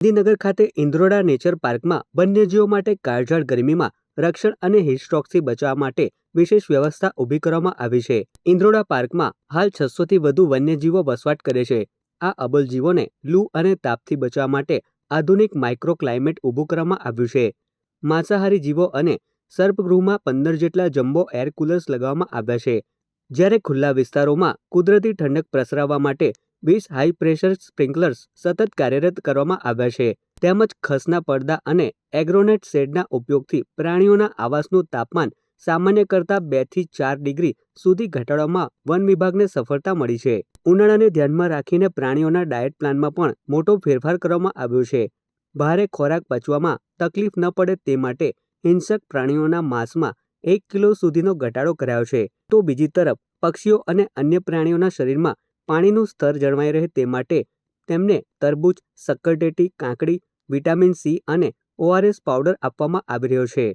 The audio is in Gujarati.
ગાંધીનગર ખાતે ઇન્દ્રોડા નેચર પાર્કમાં વન્યજીવો માટે કાળઝાળ ગરમીમાં રક્ષણ અને હીટસ્ટ્રોકથી બચવા માટે વિશેષ વ્યવસ્થા ઊભી કરવામાં આવી છે. ઇન્દ્રોડા પાર્કમાં હાલ 600થી વધુ વન્યજીવો વસવાટ કરે છે. આ અબોલ જીવોને લૂ અને તાપથી બચવા માટે આધુનિક માઇક્રો ક્લાઇમેટ ઊભું કરવામાં આવ્યું છે. માંસાહારી જીવો અને સર્પગૃહમાં 15 જેટલા જમ્બો એર કુલર્સ લગાવવામાં આવ્યા છે, જ્યારે ખુલ્લા વિસ્તારોમાં કુદરતી ઠંડક પ્રસરાવવા માટે 20 હાઈ પ્રેશર સ્પ્રિંકલર્સ સતત કાર્યરત કરવામાં આવ્યા છે. તેમજ ખસના પડદા અને એગ્રોનેટ શેડના ઉપયોગથી પ્રાણીઓના આવાસનું તાપમાન સામાન્ય કરતાં 2 થી 4 ડિગ્રી સુધી ઘટાડવામાં વન વિભાગને સફળતા મળી છે. ઉનાળાને ધ્યાનમાં રાખીને પ્રાણીઓના ડાયટ પ્લાનમાં પણ મોટો ફેરફાર કરવામાં આવ્યો છે. ભારે ખોરાક પચવામાં તકલીફ ન પડે તે માટે હિંસક પ્રાણીઓના માંસમાં 1 કિલો સુધીનો ઘટાડો કરાયો છે. તો બીજી તરફ પક્ષીઓ અને અન્ય પ્રાણીઓના શરીરમાં પાણીનું સ્તર જળવાઈ રહે તે માટે તેમને તરબૂચ, શક્કરટેટી, કાકડી, વિટામિન સી અને ORS પાવડર આપવામાં આવી રહ્યો છે.